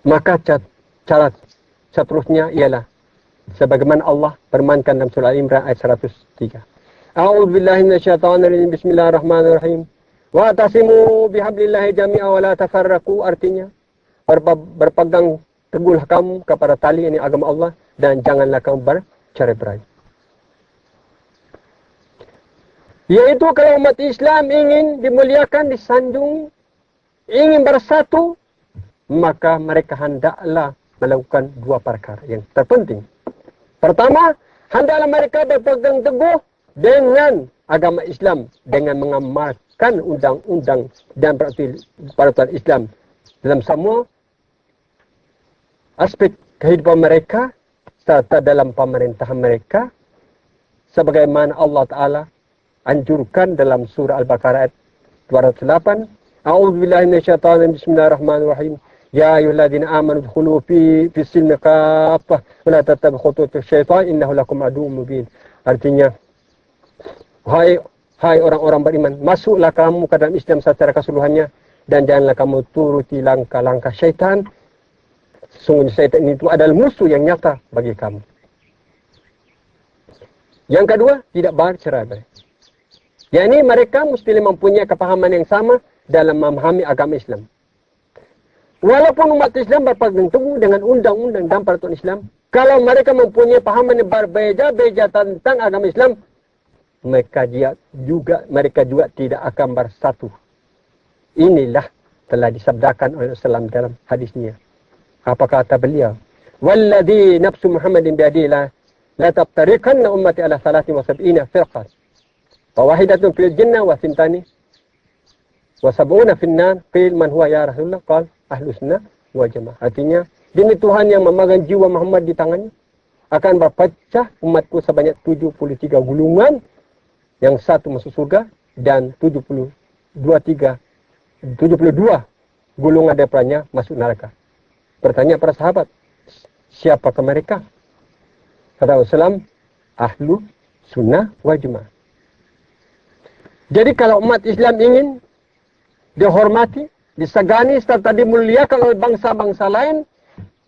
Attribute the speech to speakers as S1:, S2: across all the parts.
S1: Maka cara seterusnya ialah sebagaimana Allah firmankan dalam surah Al-Imran ayat 103. A'udzubillahi minasyaitonirrajim. Bismillahirrahmanirrahim. Wa tasimu bihablillahi jami'a wa la tafarraqu, artinya berpegang teguhlah kamu kepada tali ini agama Allah dan janganlah kamu bercerai-berai. Yaitu kalau umat Islam ingin dimuliakan, disanjung, ingin bersatu, maka mereka hendaklah melakukan dua perkara yang terpenting. Pertama, hendaklah mereka berpegang teguh dengan agama Islam dengan mengamalkan undang-undang dan peraturan Islam dalam semua aspek kehidupan mereka serta dalam pemerintahan mereka, sebagaimana Allah Ta'ala anjurkan dalam surah Al-Baqarah ayat 208. A'udzubillahi minasyaitonir rajim. Bismillahirrahmanirrahim. Ya ayyuhalladzina amanu udkhulu fi silmi kaffah wa la tattabi'u khutuwati syaitan innahu lakum aduwwun mubin. Artinya, hai orang-orang beriman, masuklah kamu ke dalam Islam secara keseluruhannya dan janganlah kamu turuti langkah-langkah syaitan. Sesungguhnya syaitan itu adalah musuh yang nyata bagi kamu. Yang kedua, tidak bercerai-berai. Yakni mereka mesti mempunyai kepahaman yang sama dalam memahami agama Islam. Walaupun umat Islam berpegang teguh dengan undang-undang dan peraturan Islam, kalau mereka mempunyai pahaman yang berbeza-beza tentang agama Islam, mereka juga tidak akan bersatu. Inilah telah disabdakan oleh Rasulullah dalam hadisnya. Apa kata beliau? Walladhi nafsu Muhammadin biadihi la taftariqanna ummati ala 73 firqah. Fawahidatun fil jannah wa thintani wa sab'una fin nar. Qil man huwa ya Rasulullah? Qal ahlus sunnah wal jamaah. Artinya, demi Tuhan yang memegang jiwa Muhammad di tangannya, akan berpecah umatku sebanyak 73 gulungan, yang satu masuk surga dan 72 gulungan daripadanya masuk neraka. Bertanya para sahabat, siapakah mereka? Kata Rasulullah, ahlu sunnah wal jamaah. Jadi kalau umat Islam ingin dihormati, disegani serta dimuliakan oleh bangsa-bangsa lain,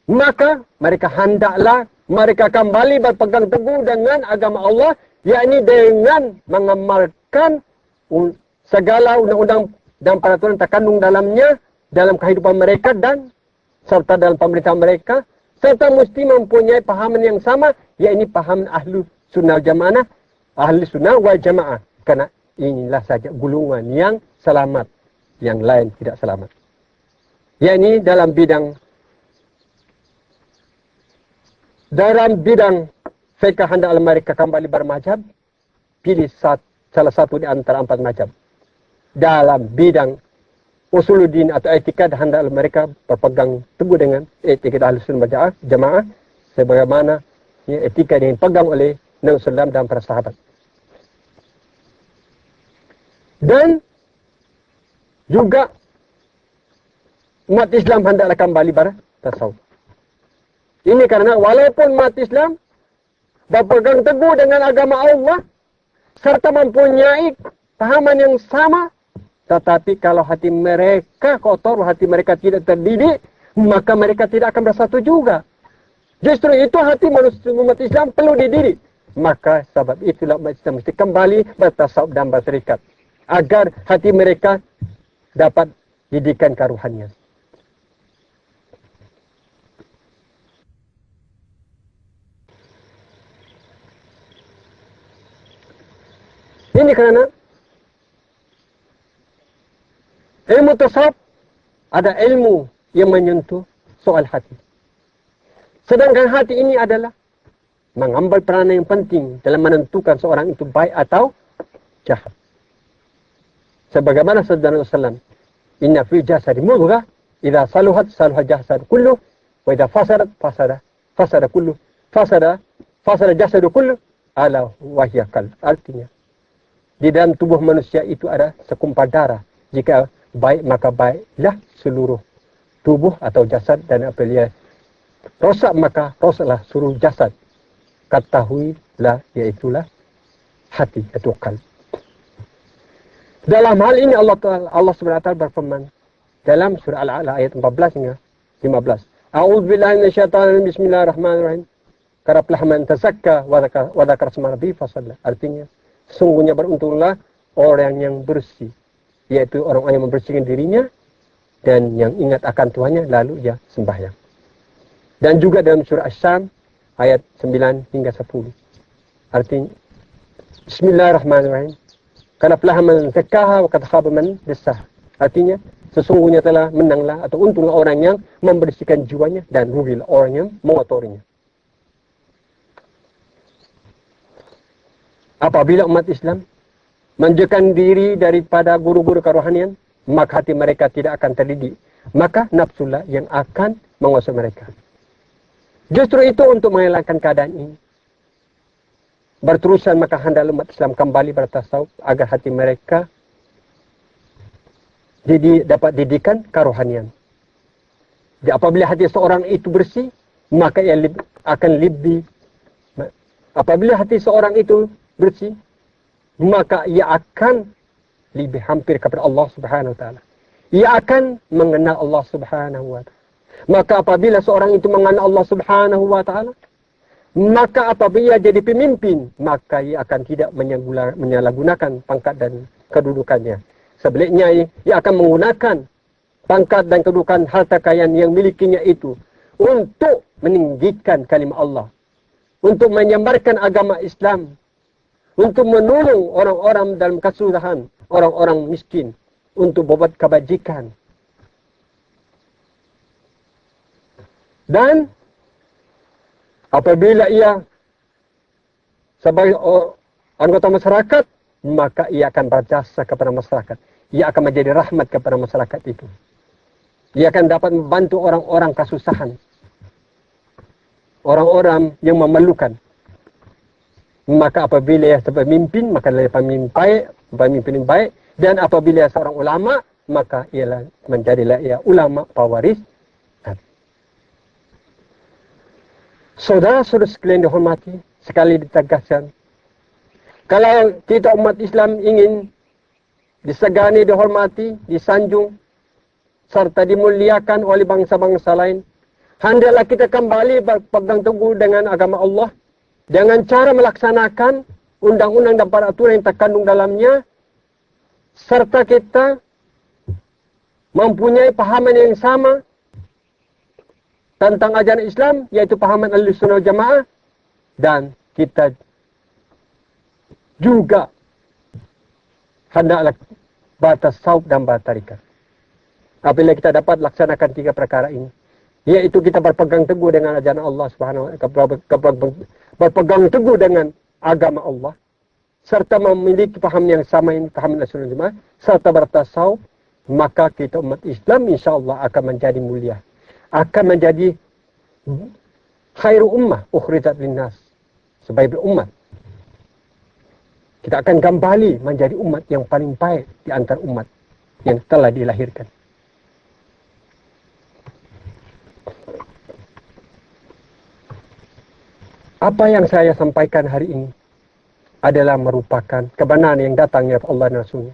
S1: maka mereka hendaklah mereka kembali berpegang teguh dengan agama Allah, yakni dengan mengamalkan segala undang-undang dan peraturan terkandung dalamnya dalam kehidupan mereka dan serta dalam pemerintahan mereka, serta mesti mempunyai pahaman yang sama, yakni pahaman ahlu sunnah wal jamaah, ahli sunnah wal jamaah. Karena inilah saja gulungan yang selamat, yang lain tidak selamat. Yakni dalam bidang fiqh hendaklah mereka kembali bermazhab, pilih salah satu di antara 4 mazhab. Dalam bidang usuluddin atau etika hendaklah mereka berpegang teguh dengan etika ahli sunnah wal jamaah sebagaimana etika yang dipegang oleh Nabi SAW dan para sahabat. Dan juga umat Islam hendaklah kembali bertasawuf. Ini karena walaupun umat Islam berpegang teguh dengan agama Allah serta mempunyai pahaman yang sama, tetapi kalau hati mereka kotor, hati mereka tidak terdidik, maka mereka tidak akan bersatu juga. Justru itu hati manusia umat Islam perlu dididik. Maka sebab itulah umat Islam mesti kembali bertasawuf dan berserikat, agar hati mereka dapat didikan keruhannya. Ini kerana ilmu tasawuf ada ilmu yang menyentuh soal hati. Sedangkan hati ini adalah mengambil peranan yang penting dalam menentukan seorang itu baik atau jahat. Sebagaimana sabda Rasulullah, inna fi jasadi mudghah, idza saluhat saluha jasad kullu, wa idza fasadat fasada kullu, fasada jasadu kullu, ala wahya qalb. Artinya, di dalam tubuh manusia itu ada sekumpal darah. Jika baik maka baiklah seluruh tubuh atau jasad, dan apabila rosak maka rosaklah seluruh jasad. Ketahuilah iaitulah hati atau qalb. Dalam hal ini Allah SWT berfirman dalam surah Al-A'la ayat 14 hingga 15. A'udzubillahi minasyaitonir bismillahirrahmanirrahim. Karaplah man tazakka wa dzakara isma rabbih fasalla. Artinya, sungguhnya beruntunglah orang yang bersih, yaitu orang yang membersihkan dirinya dan yang ingat akan Tuhannya lalu ia sembahyang. Dan juga dalam surah Asy-Syam ayat 9 hingga 10. Artinya, bismillahirrahmanirrahim. Karaplah man zakkaha wa qad khaba man dassaha. Artinya, sesungguhnya telah menanglah atau untunglah orang yang membersihkan jiwanya dan rugilah orang yang mengotorinya. Apabila umat Islam menjauhkan diri daripada guru-guru kerohanian, maka hati mereka tidak akan terdidik. Maka nafsulah yang akan menguasai mereka. Justru itu untuk mengelakkan keadaan ini. Berterusan maka hendaklah umat Islam kembali bertasawuf agar hati mereka dapat didikan kerohanian. Jadi apabila hati seorang itu bersih, maka ia akan lebih. Apabila hati seorang itu bersih, maka ia akan lebih hampir kepada Allah Subhanahu wa taala. Ia akan mengenal Allah Subhanahu wa taala. Maka apabila seorang itu mengenal Allah Subhanahu wa taala, maka apabila ia jadi pemimpin, maka ia akan tidak menyalahgunakan pangkat dan kedudukannya. Sebaliknya ia akan menggunakan pangkat dan kedudukan harta kekayaan yang milikinya itu untuk meninggikan kalimah Allah, untuk menyebarkan agama Islam, untuk menolong orang-orang dalam kesusahan, orang-orang miskin, untuk berbuat kebajikan. Dan apabila ia sebagai anggota masyarakat, maka ia akan berjasa kepada masyarakat. Ia akan menjadi rahmat kepada masyarakat itu. Ia akan dapat membantu orang-orang kesusahan, orang-orang yang memerlukan. Maka apabila ia sebagai pemimpin, maka dia pemimpin yang baik. Dan apabila ia seorang ulama, maka ialah menjadilah ia ulama pewaris. Saudara-saudara sekalian dihormati, sekali ditegaskan, kalau kita umat Islam ingin disegani, dihormati, disanjung, serta dimuliakan oleh bangsa-bangsa lain, hendaklah kita kembali berpegang teguh dengan agama Allah, dengan cara melaksanakan undang-undang dan peraturan yang terkandung dalamnya, serta kita mempunyai pahaman yang sama tentang ajaran Islam, yaitu pahaman Ahlussunnah wal Jamaah, dan kita juga hendaklah bertasawuf dan bertarikat. Apabila kita dapat laksanakan 3 perkara ini, yaitu kita berpegang teguh dengan ajaran Allah Subhanahu wa taala, berpegang teguh dengan agama Allah, serta memiliki paham yang sama ini, paham Ahlussunnah wal Jamaah, serta bertasawuf, maka kita umat Islam insya-Allah akan menjadi mulia, akan menjadi khairu ummah ukhrijat linnas, sebaik umat. Kita akan kembali menjadi umat yang paling baik di antara umat yang telah dilahirkan. Apa yang saya sampaikan hari ini adalah merupakan kebenaran yang datang dari Allah dan Rasulnya.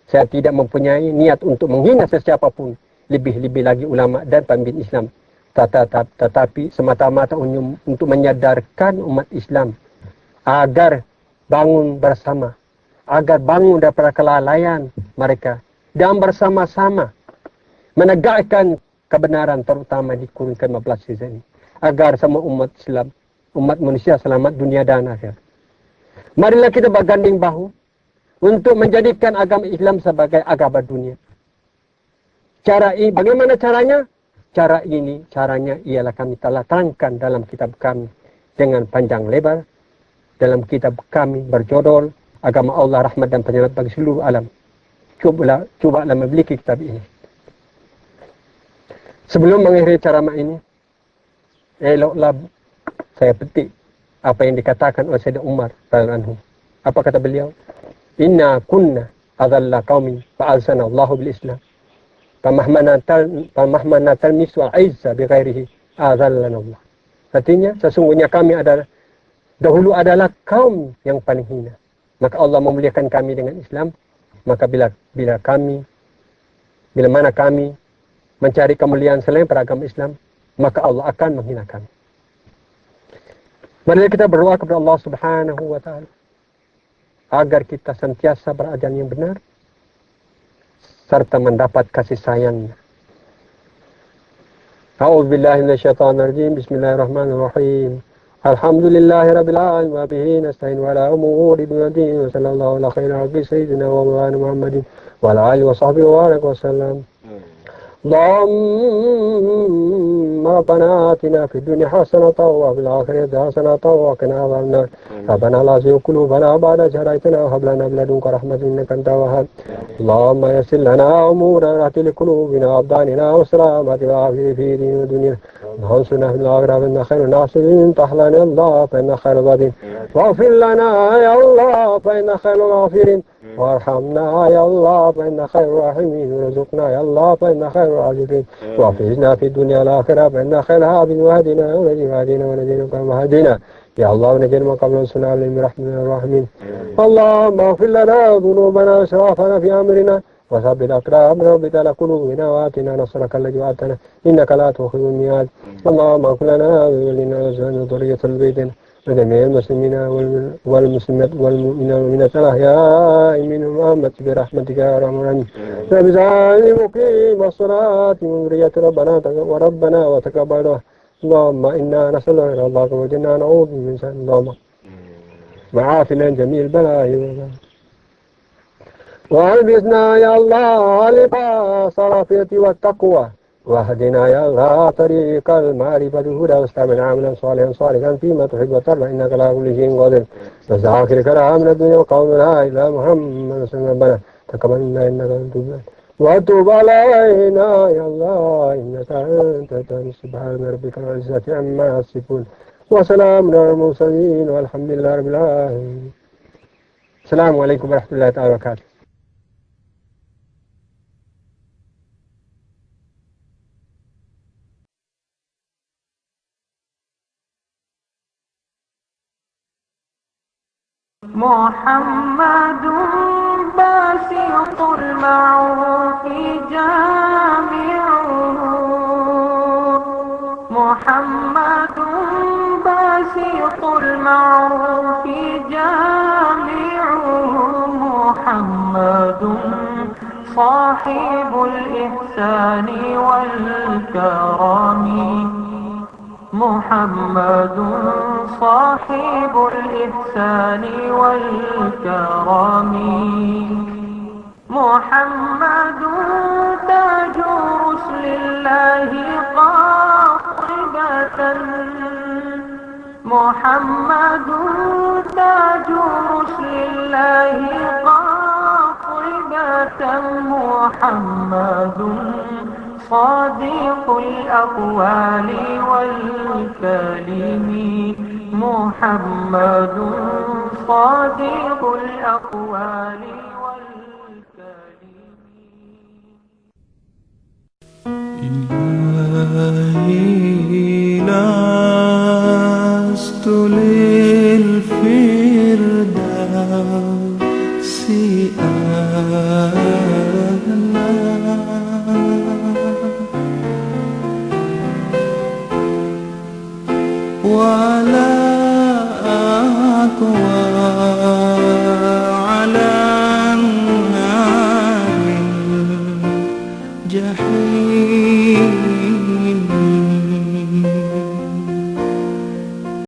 S1: Saya tidak mempunyai niat untuk menghina sesiapapun, lebih-lebih lagi ulama dan pemimpin Islam. Tetapi semata-mata untuk menyadarkan umat Islam agar bangun bersama, agar bangun daripada kelalaian mereka, dan bersama-sama menegakkan kebenaran, terutama di kurun ke-15 ini, agar semua umat Islam, umat manusia selamat dunia dan akhirat. Marilah kita berganding bahu untuk menjadikan agama Islam sebagai agama dunia. Bagaimana caranya? Caranya ialah kami telah terangkan dalam kitab kami dengan panjang lebar. Dalam kitab kami berjudul Agama Allah, Rahmat dan Penyelamat bagi seluruh alam. Cubalah memiliki kitab ini. Sebelum mengakhiri ceramah ini, eloklah saya petik apa yang dikatakan oleh Sayyidina Umar radhiyallahu anhu. Apa kata beliau? Inna kunna adalla qaumin fa'alsana Allahu bil Islam. Pamahmana talmisu al-aizza bi ghairihi azallana Allah. Artinya sesungguhnya kami dahulu adalah kaum yang paling hina. Maka Allah memuliakan kami dengan Islam. Maka bila mana kami mencari kemuliaan selain pada agama Islam, maka Allah akan menghinakan. Mari kita berdoa kepada Allah Subhanahu wa taala agar kita senantiasa berajaran yang benar serta mendapat kasih sayang. A'udzubillahi minasyaitonir rajim. Bismillahirrahmanirrahim. Alhamdulillahirabbil alamin wa bihi nasta'in wa ala umuri dunya wa sallallahu ala khairi abdi sayyidina wa maulana Muhammadin wa ala alihi wa sahbihi wa baraka wa sallam. اللهم ربنا آتنا في الدنيا حسنة وفي الآخرة حسنة وقنا عذاب النار ربنا لا تزغ قلوبنا بعد إذ هديتنا وهب لنا من لدنك رحمة إنك أنت الوهاب اللهم يسر لنا أمورنا واهد قلوبنا وأبداننا والسلامة والعافية في دين ودنيا وانصرنا في الآخرة فإنك خير الناصرين تحلنا يا الله فإنك خير الغافرين واغفر لنا يا الله فإنك خير الغافرين وارحمنا يا الله فإنك خير الراحمين وارزقنا يا الله فإنك خير العازقين واحفظنا في الدنيا والآخرة فإنك خير الحافظين واهدنا ونجينا كما هدينا يا الله ونجينا من قبل وانصرنا عليهم برحمتك الراحمين اللهم اغفر لنا ذنوبنا وإسرافنا في أمرنا وثبت أقدامنا وثبت على قلوبنا وآتنا نصرك الذي وعدتنا إنك لا تخلف الميعاد اللهم اغفر لنا ولنا وزوجنا وذرية البيت وجميع المسلمين والمسلمات والمؤمنين والمؤمنات الأحياء منهم وأموات برحمتك يا أرحم الراحمين وبجعل مقيم الصلاة من ذرية ربنا وتقبل اللهم إنا نسألك إلى الله وجنا نعوذ من شر اللهم وعافنا جميع البلاء وألبسنا يا الله لباس العافية والتقوى واهدنا يا الله طريق المعرفة الهدى واستعمل عاملا صالحا فيما تحب وترضى إنك على كل شيء قادر بس آخر كلام الدنيا وقومنا إلى محمد صلى الله عليه وسلم تقبل منا إنك أنت وتب علينا يا الله إنك أنت التواب سبحان ربك رب العزة عما يصفون وسلام على المرسلين والحمد لله رب العالمين. السلام عليكم ورحمة الله تعالى وبركاته.
S2: محمد باسط المعروف جامعه محمد باسط المعروف جامعه محمد صاحب الإحسان والكرم محمد صاحب الإحسان والكرم محمد تاج رسل الله قاطبة محمد تاج رسل الله قاطبة محمد صادق الأقوال والكلم محمد صادق الأقوال والكلم
S3: إلهي لست للفردوس أهلا